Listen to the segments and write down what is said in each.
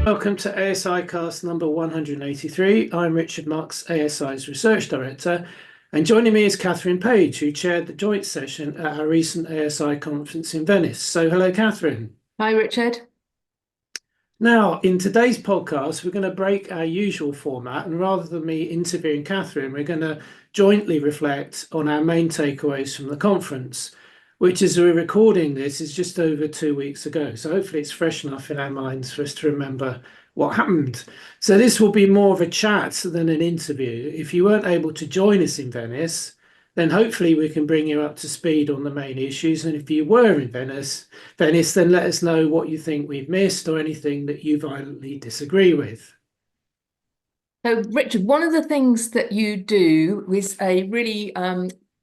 Welcome to asiCast number 183. I'm Richard Marks, ASI's Research Director, and joining me is Catherine Page, who chaired the joint session at our recent ASI conference in Venice. So, hello, Catherine. Hi, Richard. Now, in today's podcast, we're going to break our usual format, and rather than me interviewing Catherine, we're going to jointly reflect on our main takeaways from the conference, which, as we're recording this, is just over 2 weeks ago. So hopefully it's fresh enough in our minds for us to remember what happened. So this will be more of a chat than an interview. If you weren't able to join us in Venice, then hopefully we can bring you up to speed on the main issues. And if you were in Venice, then let us know what you think we've missed or anything that you violently disagree with. So, Richard, one of the things that you do is a really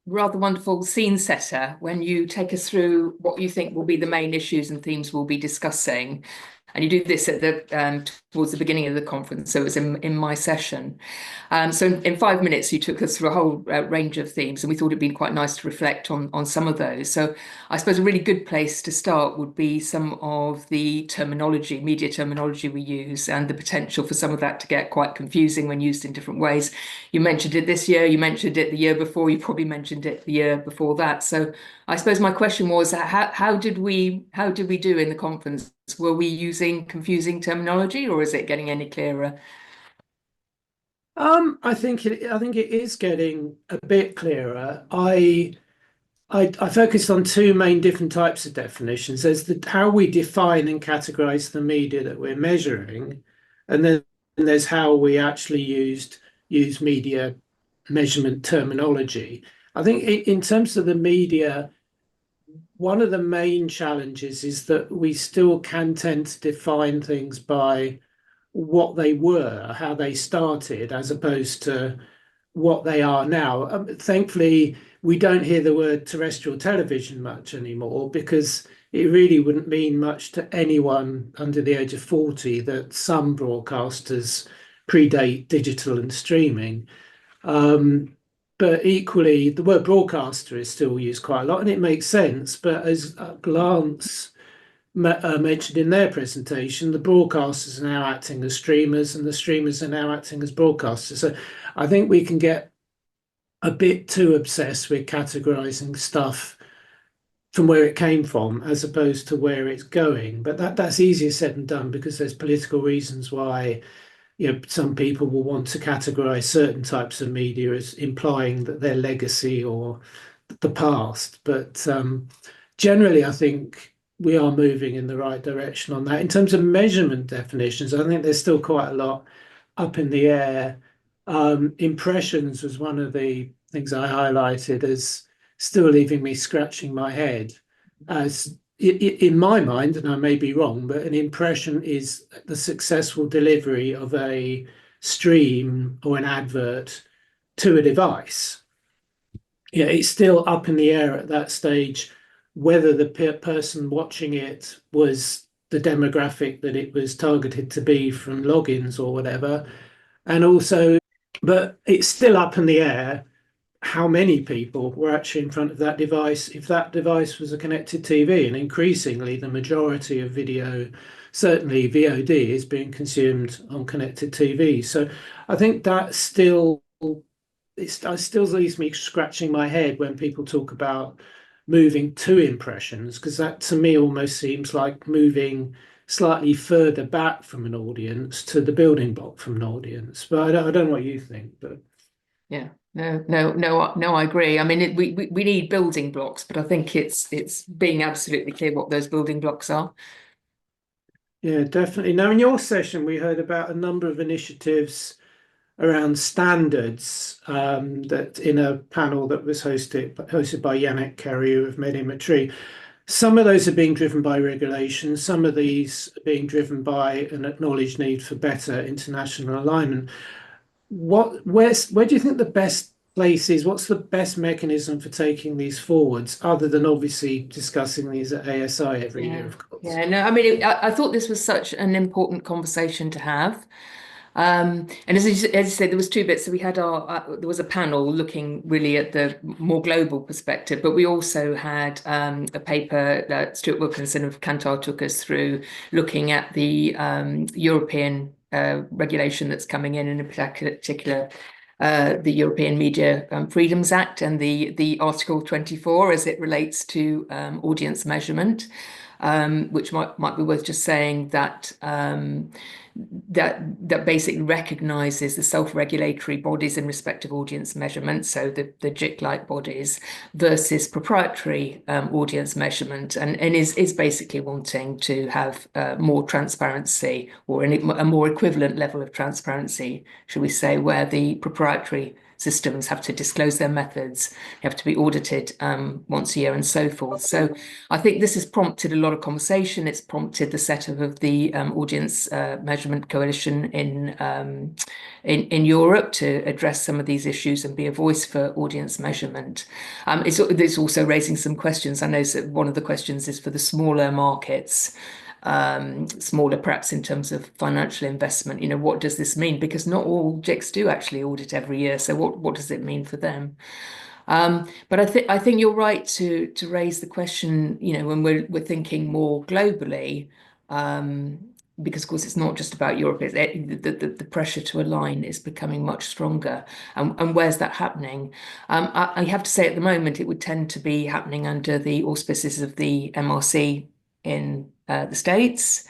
rather wonderful scene setter when you take us through what you think will be the main issues and themes we'll be discussing. And you do this at the towards the beginning of the conference, so it was in my session. So in 5 minutes, you took us through a whole range of themes, and we thought it'd be quite nice to reflect on some of those. So I suppose a really good place to start would be some of the terminology, media terminology we use, and the potential for some of that to get quite confusing when used in different ways. You mentioned it this year, you mentioned it the year before, you probably mentioned it the year before that. So I suppose my question was, how did we do in the conference? Were we using confusing terminology, or is it getting any clearer? I think it is getting a bit clearer. I focused on two main different types of definitions. There's how we define and categorize the media that we're measuring, and then there's how we actually use media measurement terminology. I think in terms of the media, one of the main challenges is that we still can tend to define things by what they were, how they started, as opposed to what they are now. Thankfully, we don't hear the word terrestrial television much anymore because it really wouldn't mean much to anyone under the age of 40 that some broadcasters predate digital and streaming. Um, but equally, the word broadcaster is still used quite a lot, and it makes sense. But as Glance mentioned in their presentation, the broadcasters are now acting as streamers, and the streamers are now acting as broadcasters. So I think we can get a bit too obsessed with categorizing stuff from where it came from as opposed to where it's going. But that's easier said than done because there's political reasons why some people will want to categorize certain types of media as implying that their legacy or the past. But generally, I think we are moving in the right direction on that. In terms of measurement definitions, I think there's still quite a lot up in the air. Impressions was one of the things I highlighted as still leaving me scratching my head. As in my mind, and I may be wrong, but an impression is the successful delivery of a stream or an advert to a device. Yeah, it's still up in the air at that stage whether the person watching it was the demographic that it was targeted to be from logins or whatever. And also, but it's still up in the air how many people were actually in front of that device if that device was a connected TV. And increasingly, the majority of video, certainly VOD, is being consumed on connected TV. So I think that still leaves me scratching my head when people talk about moving to impressions, because that to me almost seems like moving slightly further back from an audience to the building block from an audience. But I don't know what you think, but Yeah, no, I agree. I mean, we need building blocks, but I think it's being absolutely clear what those building blocks are. yeah, definitely. Now, in your session, we heard about a number of initiatives around standards, that in a panel that was hosted by Yannick Carrier of Médiamétrie. Some of those are being driven by regulation. Some of these are being driven by an acknowledged need for better international alignment. Where do you think the best place is? What's the best mechanism for taking these forwards, other than obviously discussing these at ASI every year, Yeah, of course? yeah. No, I mean, I thought this was such an important conversation to have. And as you said, there was two bits. So we had there was a panel looking really at the more global perspective, but we also had a paper that Stuart Wilkinson of Kantar took us through, looking at the European regulation that's coming in particular the European Media Freedoms Act and the Article 24 as it relates to audience measurement, which might be worth just saying that that basically recognises the self-regulatory bodies in respect of audience measurement, so the JIC-like bodies, versus proprietary audience measurement, and is basically wanting to have more transparency, or a more equivalent level of transparency, should we say, where the proprietary systems have to disclose their methods, have to be audited once a year, and so forth. So I think this has prompted a lot of conversation. It's prompted the setup of the Audience Measurement Coalition in Europe to address some of these issues and be a voice for audience measurement. It's also raising some questions. I know that one of the questions is for the smaller markets, smaller perhaps in terms of financial investment. What does this mean? Because not all JICs do actually audit every year. So what does it mean for them? But I think you're right to raise the question, when we're thinking more globally, because of course it's not just about Europe. The pressure to align is becoming much stronger, and where's that happening? I have to say at the moment it would tend to be happening under the auspices of the MRC in the States.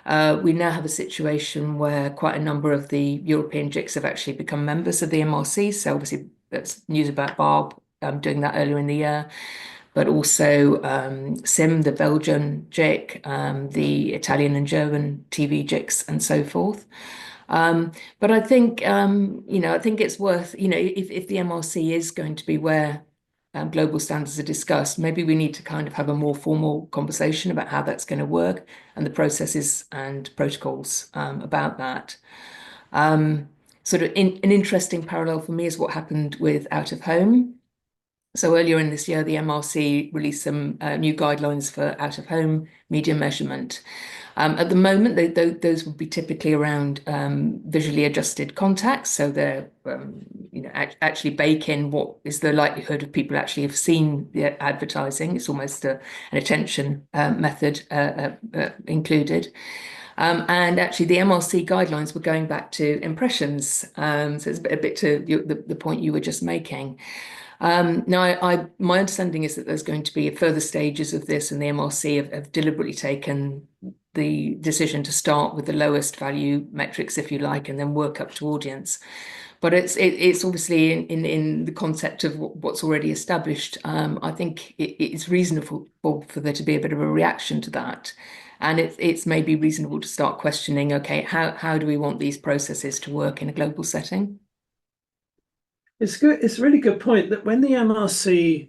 We now have a situation where quite a number of the European JICs have actually become members of the MRC. So obviously that's news about Barb doing that earlier in the year, but also SIM, the Belgian JIC, the Italian and German TV JICs, and so forth. But I think, I think it's worth, if the MRC is going to be where global standards are discussed, maybe we need to kind of have a more formal conversation about how that's going to work and the processes and protocols about that. Sort of an interesting parallel for me is what happened with out of home. So earlier in this year, the MRC released some new guidelines for out of home media measurement. At the moment, those would be typically around visually adjusted contacts. So they're, actually bake in what is the likelihood of people actually have seen the advertising. It's almost an attention method included. And actually, the MRC guidelines were going back to impressions. So it's a bit to the point you were just making. Now, my understanding is that there's going to be further stages of this, and the MRC have deliberately taken the decision to start with the lowest value metrics, if you like, and then work up to audience. But it's obviously in the concept of what's already established. I think it's reasonable for there to be a bit of a reaction to that. And it's maybe reasonable to start questioning, okay, how do we want these processes to work in a global setting? It's good. It's a really good point that when the MRC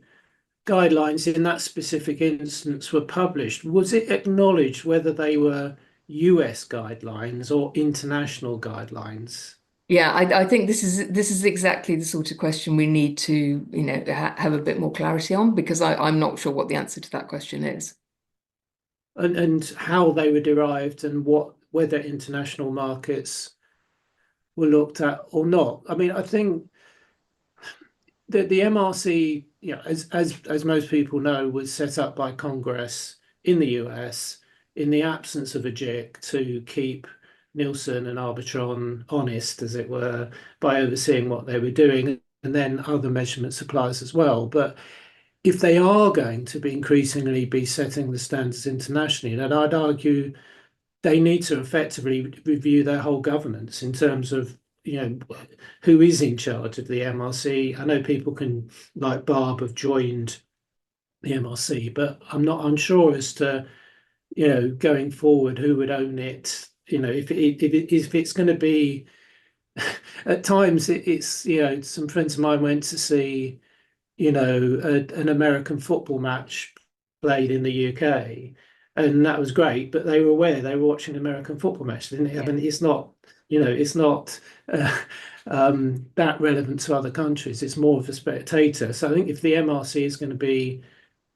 guidelines in that specific instance were published, was it acknowledged whether they were US guidelines or international guidelines? Yeah, I think this is exactly the sort of question we need to, have a bit more clarity on, because I'm not sure what the answer to that question is. And how they were derived, and whether international markets were looked at or not. I mean, I think the MRC, as most people know, was set up by Congress in the US in the absence of a JIC to keep Nielsen and Arbitron honest, as it were, by overseeing what they were doing, and then other measurement suppliers as well. But if they are going to be increasingly be setting the standards internationally, then I'd argue they need to effectively review their whole governance in terms of who is in charge of the MRC. I know people can, like Barb, have joined the MRC, but I'm not unsure as to going forward who would own it. If it's going to be at times it's some friends of mine went to see an American football match played in the UK, and that was great, but they were aware they were watching an American football match, didn't it? I mean, it's not uh, that relevant to other countries. It's more of a spectator. So I think if the MRC is going to be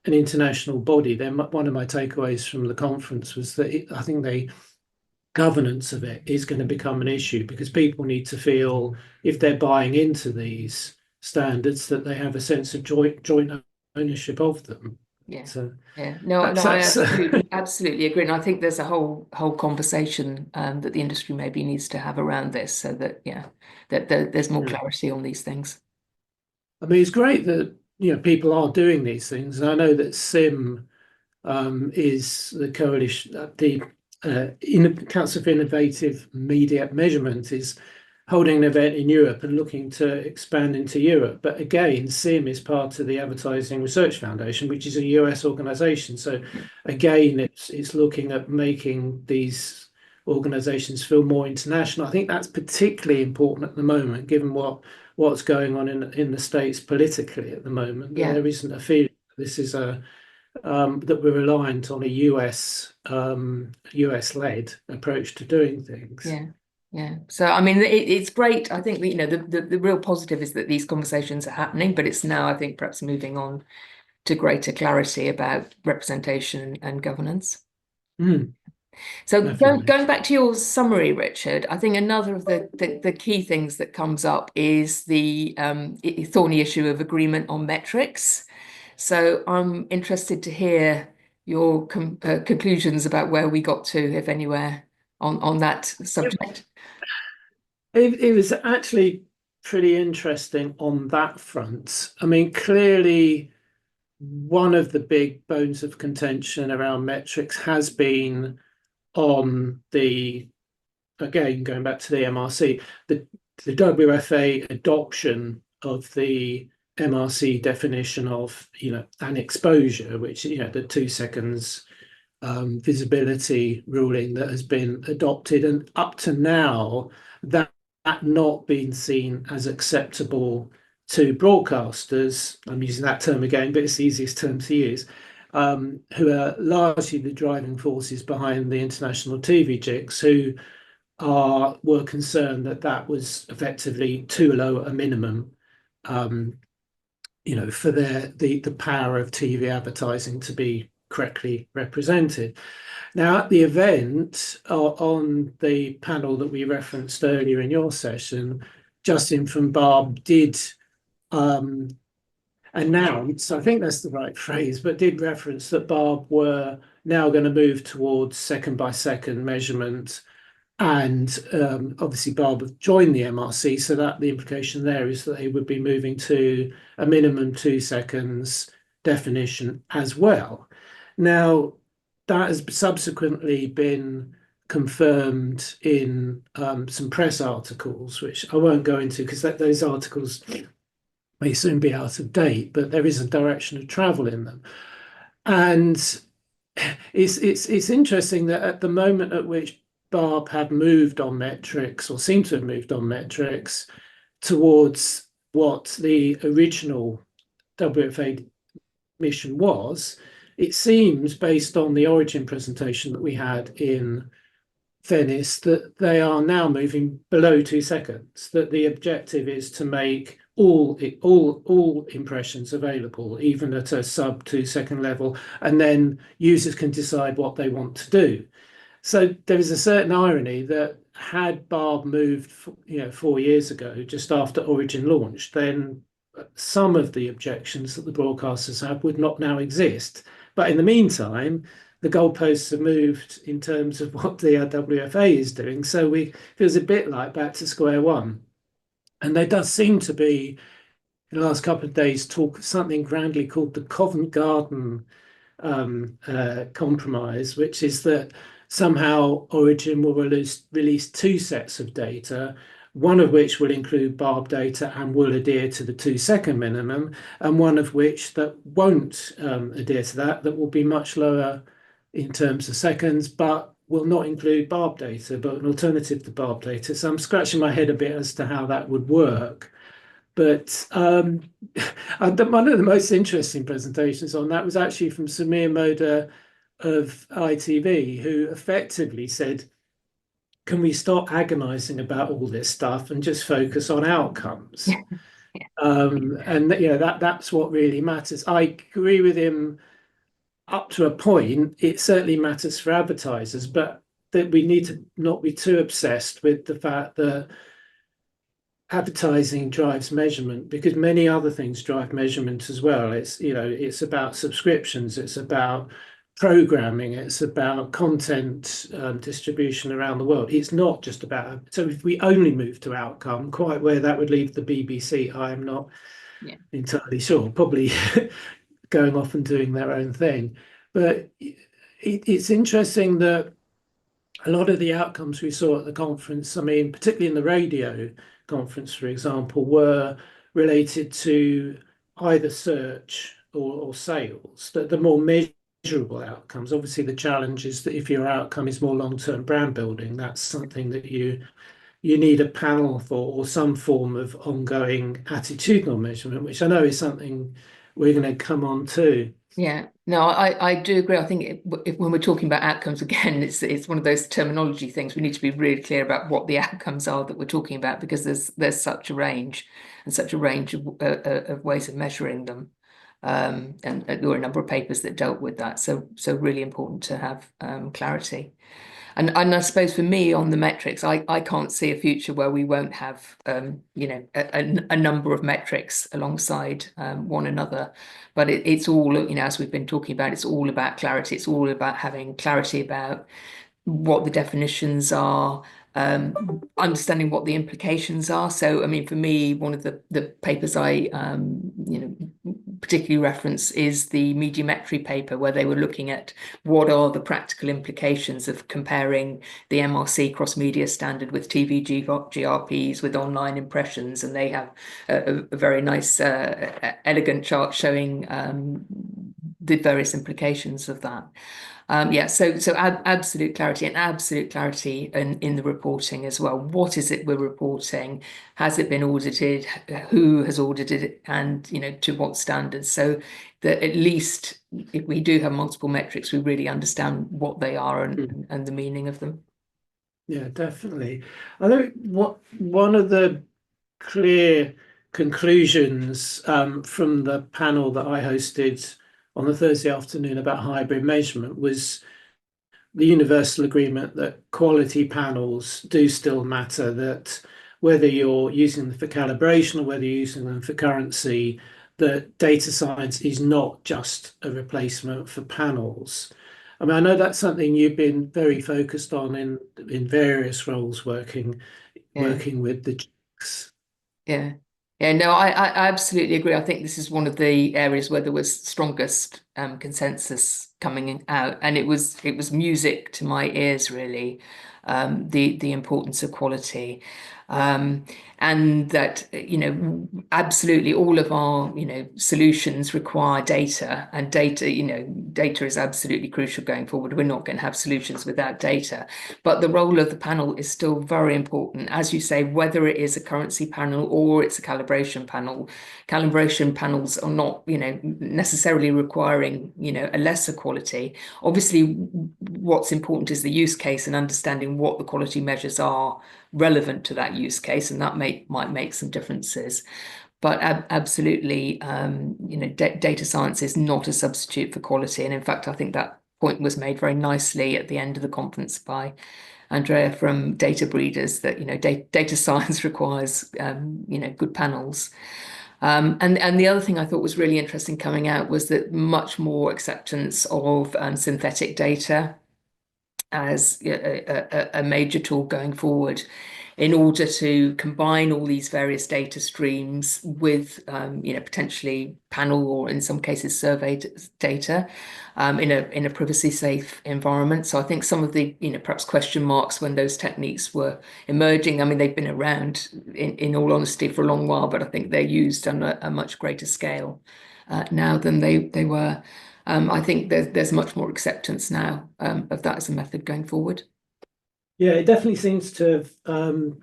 an international body, then one of my takeaways from the conference was that I think they governance of it is going to become an issue, because people need to feel, if they're buying into these standards, that they have a sense of joint ownership of them. Yeah. So Yeah, no, that's no, I that's absolutely agree. And I think there's a whole conversation that the industry maybe needs to have around this, so that there's more yeah. clarity on these things. I mean, it's great that people are doing these things, and I know that SIM is the coalition, Council for Innovative Media Measurement is holding an event in Europe and looking to expand into Europe. But again, SIM is part of the Advertising Research Foundation, which is a US organization. So again, it's looking at making these organizations feel more international. I think that's particularly important at the moment, given what's going on in the States politically at the moment. That Yeah. there isn't a feeling this is that we're reliant on a US led approach to doing things. Yeah. Yeah. So, I mean, it's great. I think that, the real positive is that these conversations are happening, but it's now, I think, perhaps moving on to greater clarity about representation and governance. Mm, So definitely. going back to your summary, Richard, I think another of the key things that comes up is the thorny issue of agreement on metrics. So I'm interested to hear your conclusions about where we got to, if anywhere, on that subject. It was actually pretty interesting on that front. I mean, clearly, one of the big bones of contention around metrics has been on again, going back to the MRC, the WFA adoption of the MRC definition of, an exposure, which, the 2 seconds visibility ruling that has been adopted, and up to now that not been seen as acceptable to broadcasters. I'm using that term again, but it's the easiest term to use. Who are largely the driving forces behind the international TV jigs, who were concerned that that was effectively too low a minimum, um, for the power of TV advertising to be correctly represented. Now, at the event, on the panel that we referenced earlier in your session, Justin from Barb did um, announce, I think that's the right phrase, but did reference that Barb were now going to move towards second by second measurement. And obviously, Barb have joined the MRC, so that the implication there is that they would be moving to a minimum 2 seconds definition as well. Now, that has subsequently been confirmed in some press articles, which I won't go into because those articles may soon be out of date, but there is a direction of travel in them. And it's interesting that at the moment at which Barb have moved on metrics, or seem to have moved on metrics, towards what the original WFA mission was, it seems, based on the origin presentation that we had in Venice, that they are now moving below 2 seconds, that the objective is to make all impressions available, even at a sub 2 second level, and then users can decide what they want to do. So there is a certain irony that had Barb moved, 4 years ago, just after Origin launched, then some of the objections that the broadcasters have would not now exist. But in the meantime, the goalposts have moved in terms of what the WFA is doing. So it feels a bit like back to square one. And there does seem to be, in the last couple of days, talk something grandly called the Covent Garden compromise, which is that somehow Origin will release 2 sets of data, one of which will include Barb data and will adhere to the 2 second minimum, and one of which that won't adhere to that will be much lower in terms of seconds, but will not include Barb data, but an alternative to Barb data. So I'm scratching my head a bit as to how that would work. But one of the most interesting presentations on that was actually from Samir Moda of ITV, who effectively said, can we stop agonizing about all this stuff and just focus on outcomes? Yeah. And that's what really matters. I agree with him up to a point. It certainly matters for advertisers, but that we need to not be too obsessed with the fact that advertising drives measurement, because many other things drive measurement as well. It's, it's about subscriptions, it's about programming, it's about content distribution around the world. It's not just about, so if we only move to outcome, quite where that would leave the BBC, I am not Yeah. entirely sure. Probably going off and doing their own thing. But it's interesting that a lot of the outcomes we saw at the conference, I mean, particularly in the radio conference, for example, were related to either search or sales, the more measurable outcomes. Obviously, the challenge is that if your outcome is more long-term brand building, that's something that you need a panel for, or some form of ongoing attitudinal measurement, which I know is something we're going to come on to. Yeah, no, I do agree. I think when we're talking about outcomes again, it's one of those terminology things. We need to be really clear about what the outcomes are that we're talking about, because there's such a range of ways of measuring them, and there were a number of papers that dealt with that. So really important to have clarity. And I suppose for me on the metrics, I can't see a future where we won't have a number of metrics alongside one another. But it's all, as we've been talking about, it's all about clarity. It's all about having clarity about what the definitions are, understanding what the implications are. So, I mean, for me, one of the papers I particularly reference is the Mediometry paper, where they were looking at what are the practical implications of comparing the MRC cross-media standard with TV GRPs with online impressions, and they have a very nice, elegant chart showing the various implications of that. So absolute clarity, and absolute clarity in the reporting as well. What is it we're reporting? Has it been audited? Who has audited it? And to what standards? So that at least if we do have multiple metrics, we really understand what they are and the meaning of them. Yeah, definitely. I think one of the clear conclusions from the panel that I hosted on the Thursday afternoon about hybrid measurement was the universal agreement that quality panels do still matter, that whether you're using them for calibration or whether you're using them for currency, that data science is not just a replacement for panels. I mean, I know that's something you've been very focused on in various roles working with the GICs. Yeah. Yeah, no, I absolutely agree. I think this is one of the areas where there was strongest consensus coming out, and it was music to my ears, really, the importance of quality, and that absolutely all of our solutions require data, and data is absolutely crucial going forward. We're not going to have solutions without data, but the role of the panel is still very important, as you say, whether it is a currency panel or it's a calibration panel. Calibration panels are not necessarily requiring a lesser quality. Obviously, what's important is the use case and understanding what the quality measures are relevant to that use case, and that might make some differences. But absolutely, data science is not a substitute for quality. And in fact, I think that point was made very nicely at the end of the conference by Andrea from Data Breeders, that data science requires good panels. And the other thing I thought was really interesting coming out was that much more acceptance of synthetic data as a major tool going forward, in order to combine all these various data streams with potentially panel, or in some cases survey data, in a privacy safe environment. So I think some of the perhaps question marks when those techniques were emerging, I mean, they've been around in all honesty for a long while, but I think they're used on a much greater scale now than they were. I think there's much more acceptance now of that as a method going forward. Yeah, it definitely seems to have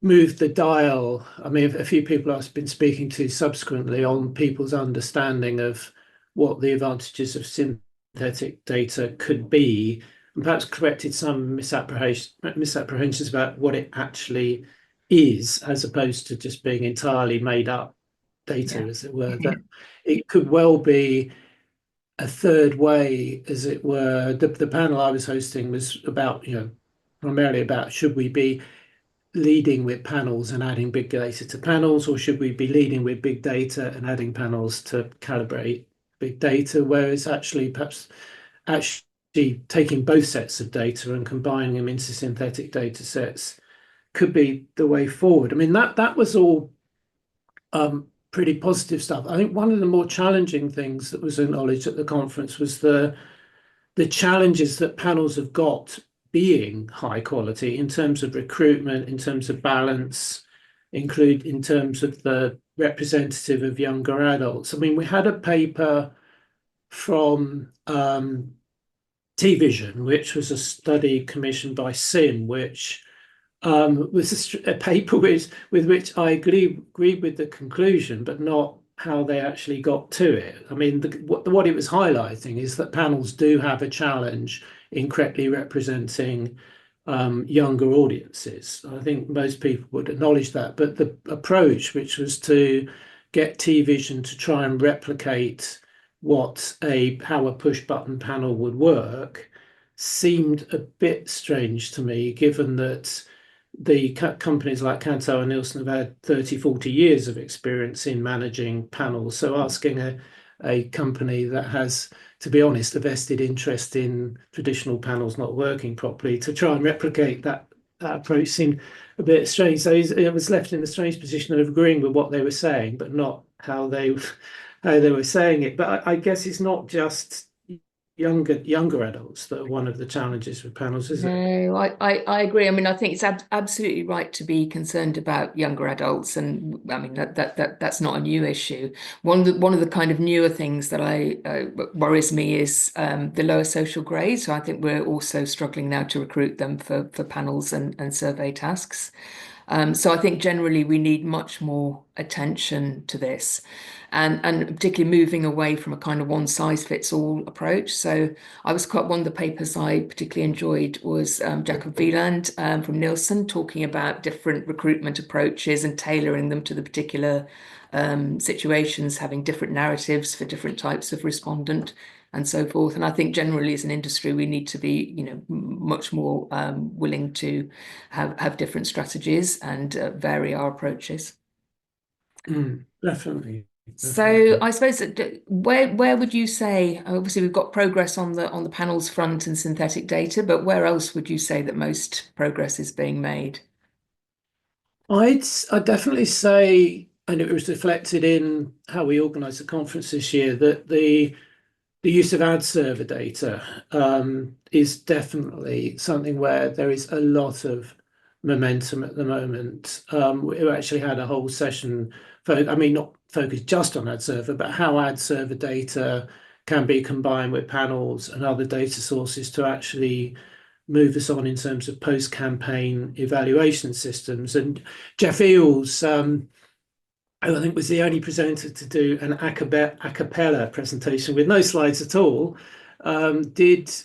moved the dial. I mean, a few people I've been speaking to subsequently on people's understanding of what the advantages of synthetic data could be, and perhaps corrected some misapprehensions about what it actually is, as opposed to just being entirely made up data, as it were. That it could well be a third way, as it were. The panel I was hosting was about, primarily about should we be leading with panels and adding big data to panels, or should we be leading with big data and adding panels to calibrate big data? Whereas actually, perhaps actually taking both sets of data and combining them into synthetic data sets could be the way forward. I mean, that was all pretty positive stuff. I think one of the more challenging things that was acknowledged at the conference was the challenges that panels have got being high quality in terms of recruitment, in terms of balance, include in terms of the representative of younger adults. I mean, we had a paper from T-Vision, which was a study commissioned by SIM, which was a paper with which I agreed with the conclusion, but not how they actually got to it. I mean, what it was highlighting is that panels do have a challenge in correctly representing younger audiences. I think most people would acknowledge that, but the approach, which was to get T-Vision to try and replicate how a push button panel would work, seemed a bit strange to me, given that the companies like Kanto and Nielsen have had 30, 40 years of experience in managing panels. So asking a company that has, to be honest, a vested interest in traditional panels not working properly to try and replicate that approach seemed a bit strange. So it was left in a strange position of agreeing with what they were saying, but not how they were saying it. But I guess it's not just younger adults that are one of the challenges with panels, is it? No, I agree. I mean, I think it's absolutely right to be concerned about younger adults, and I mean that's not a new issue. One of the kind of newer things that I worries me is the lower social grades. So I think we're also struggling now to recruit them for panels and survey tasks. So I think generally we need much more attention to this, and particularly moving away from a kind of one size fits all approach. So one of the papers I particularly enjoyed was Jacob Wieland from Nielsen talking about different recruitment approaches and tailoring them to the particular situations, having different narratives for different types of respondent and so forth. And I think generally as an industry, we need to be, much more willing to have different strategies and vary our approaches. Definitely. So I suppose where would you say, obviously we've got progress on the panels front and synthetic data, but where else would you say that most progress is being made? I'd definitely say, and it was reflected in how we organised the conference this year, that the use of ad server data is definitely something where there is a lot of momentum at the moment. We actually had a whole session, not focused just on ad server, but how ad server data can be combined with panels and other data sources to actually move us on in terms of post-campaign evaluation systems. And Jeff Eales, who I think was the only presenter to do an a cappella presentation with no slides at all, Jeff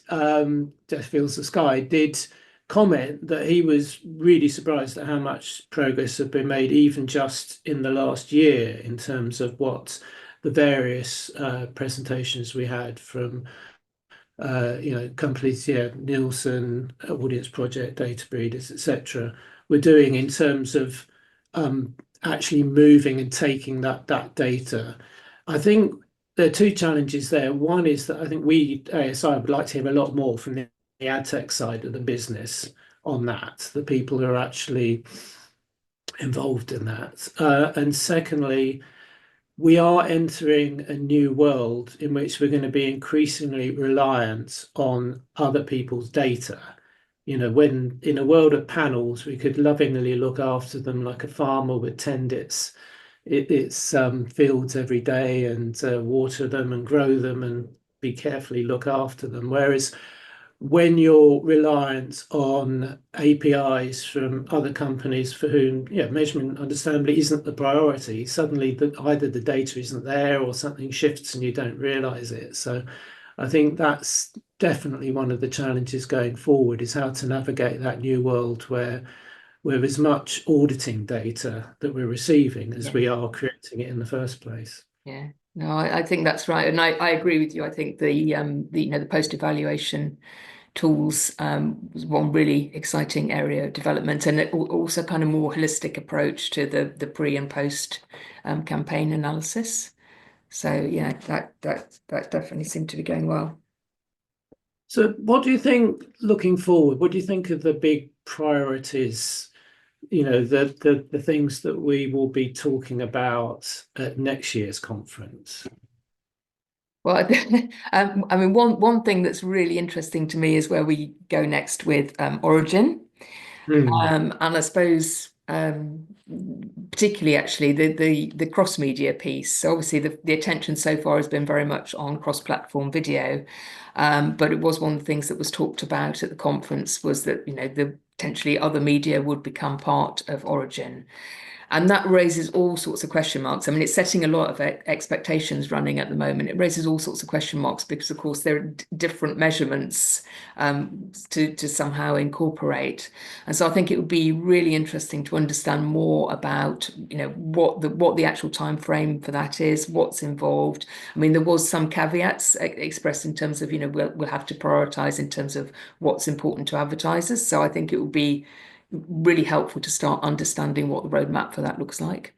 Eales the Sky, did comment that he was really surprised at how much progress had been made, even just in the last year, in terms of what the various presentations we had from companies, Nielsen, Audience Project, Data Breeders, etc., were doing in terms of actually moving and taking that data. I think there are two challenges there. One is that I think we, ASI, would like to hear a lot more from the ad tech side of the business on that, the people who are actually involved in that. And secondly, we are entering a new world in which we're going to be increasingly reliant on other people's data. When in a world of panels, we could lovingly look after them like a farmer would tend its fields every day and water them and grow them and be carefully look after them. Whereas when you're reliant on APIs from other companies for whom, measurement understandably isn't the priority, suddenly either the data isn't there or something shifts and you don't realize it. So I think that's definitely one of the challenges going forward, is how to navigate that new world where we're as much auditing data that we're receiving as Yeah. we are creating it in the first place. Yeah. No, I think that's right, and I agree with you. I think the post evaluation tools was one really exciting area of development, and also kind of more holistic approach to the pre and post campaign analysis. So yeah, that definitely seemed to be going well. So what do you think looking forward? What do you think of the big priorities, the things that we will be talking about at next year's conference? Well, I mean, one thing that's really interesting to me is where we go next with Origin. Hmm. And I suppose particularly actually the cross media piece. So obviously the attention so far has been very much on cross-platform video. But it was one of the things that was talked about at the conference was that, the potentially other media would become part of Origin. And that raises all sorts of question marks. I mean, it's setting a lot of expectations running at the moment. It raises all sorts of question marks because, of course, there are different measurements to somehow incorporate. And so I think it would be really interesting to understand more about, what the actual time frame for that is, what's involved. I mean, there was some caveats expressed in terms of, we'll have to prioritize in terms of what's important to advertisers. So I think it would be really helpful to start understanding what the roadmap for that looks like.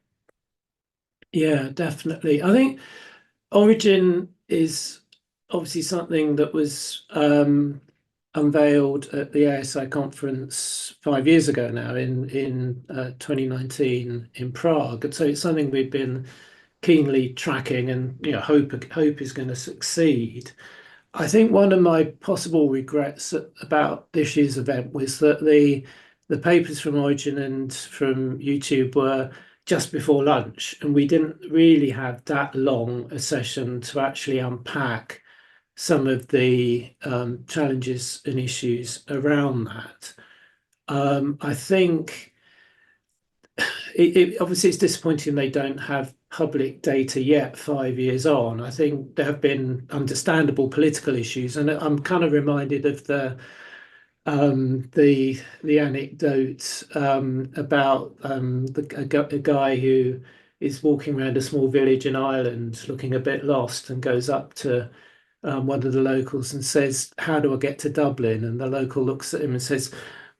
Yeah, definitely. I think Origin is obviously something that was unveiled at the ASI conference 5 years ago now in 2019 in Prague. And so it's something we've been keenly tracking and hope is going to succeed. I think one of my possible regrets about this year's event was that the papers from Origin and from YouTube were just before lunch, and we didn't really have that long a session to actually unpack some of the challenges and issues around that. I think obviously it's disappointing they don't have public data yet 5 years on. I think there have been understandable political issues, and I'm kind of reminded of the anecdote about a guy who is walking around a small village in Ireland looking a bit lost and goes up to one of the locals and says, "How do I get to Dublin?" And the local looks at him and says,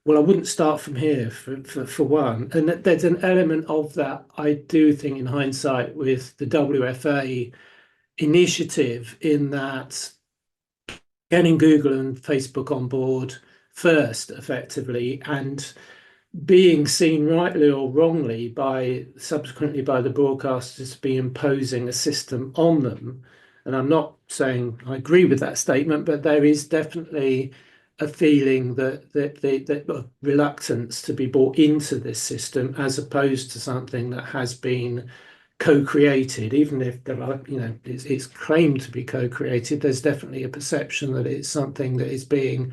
"Well, I wouldn't start from here for one." And there's an element of that, I do think, in hindsight, with the WFA initiative, in that getting Google and Facebook on board first, effectively, and being seen rightly or wrongly subsequently by the broadcasters to be imposing a system on them. And I'm not saying I agree with that statement, but there is definitely a feeling that reluctance to be brought into this system as opposed to something that has been co-created. Even if there are, it's claimed to be co-created, there's definitely a perception that it's something that is being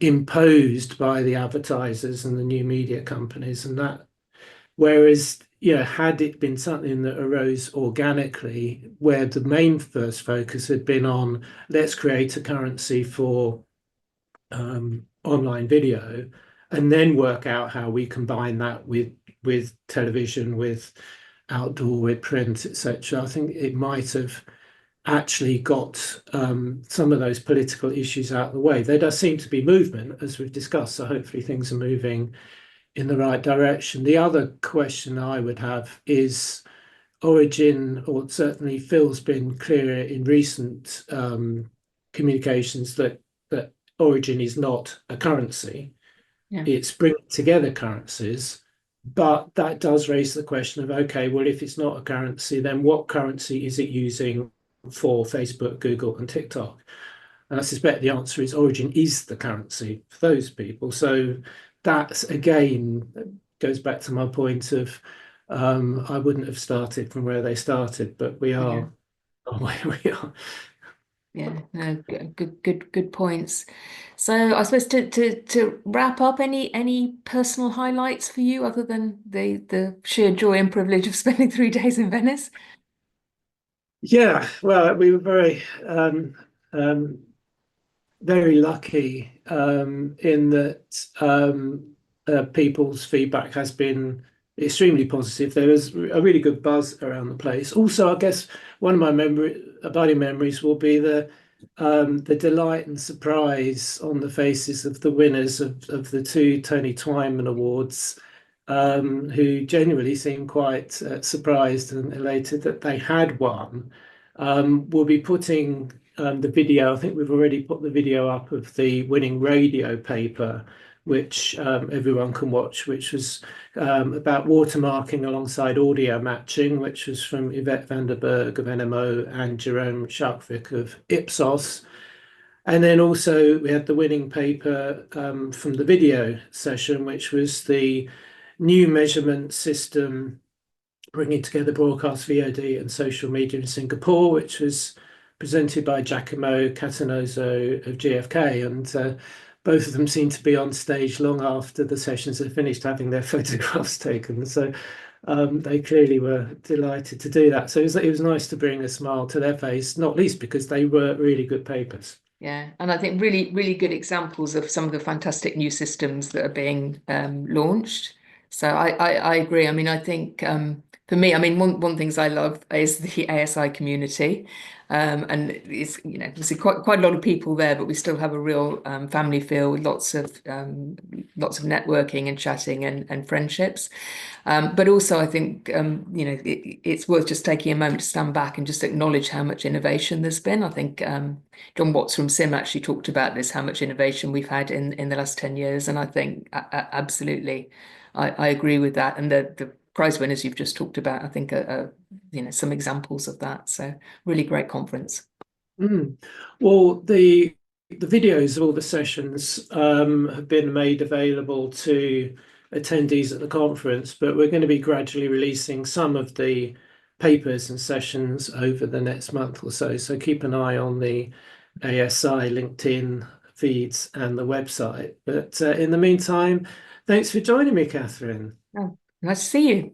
imposed by the advertisers and the new media companies. And that, whereas, had it been something that arose organically, where the main first focus had been on, let's create a currency for online video, and then work out how we combine that with television, with outdoor, with print, etc. I think it might have actually got some of those political issues out of the way. There does seem to be movement, as we've discussed, so hopefully things are moving in the right direction. The other question I would have is Origin, or certainly Phil's been clearer in recent communications that Origin is not a currency. Yeah. It's bringing together currencies, but that does raise the question of, okay, well, if it's not a currency, then what currency is it using for Facebook, Google, and TikTok? And I suspect the answer is Origin is the currency for those people. So that again goes back to my point of I wouldn't have started from where they started, but we Yeah. are where we are. Yeah, no, good points. So I suppose to wrap up, any personal highlights for you other than the sheer joy and privilege of spending 3 days in Venice? Yeah, well, we were um, very lucky in that people's feedback has been extremely positive. There was a really good buzz around the place. Also, I guess one of my abiding memories will be the delight and surprise on the faces of the winners of the two Tony Twyman Awards, who genuinely seemed quite surprised and elated that they had won. We'll be putting the video, I think we've already put the video up of the winning radio paper, which everyone can watch, which was about watermarking alongside audio matching, which was from Yvette van der Berg of NMO and Jerome Sharkvik of Ipsos. And then also we had the winning paper from the video session, which was the new measurement system bringing together broadcast VOD and social media in Singapore, which was presented by Giacomo Catanoso of GFK. And both of them seemed to be on stage long after the sessions had finished having their photographs taken. So they clearly were delighted to do that. So it was nice to bring a smile to their face, not least because they were really good papers. Yeah, and I think really, really good examples of some of the fantastic new systems that are being launched. So I agree. I mean, I think for me, I mean, one things I love is the ASI community, and it's there's quite a lot of people there, but we still have a real family feel with lots of networking and chatting and friendships. But also, I think it's worth just taking a moment to stand back and just acknowledge how much innovation there's been. I think John Watts from Sim actually talked about this, how much innovation we've had in the last 10 years, and I think absolutely, I agree with that. And the prize winners you've just talked about, I think, are some examples of that. So really great conference. Well, the videos of all the sessions have been made available to attendees at the conference, but we're going to be gradually releasing some of the papers and sessions over the next month or so. So keep an eye on the ASI LinkedIn feeds and the website. But in the meantime, thanks for joining me, Catherine. Oh, nice to see you.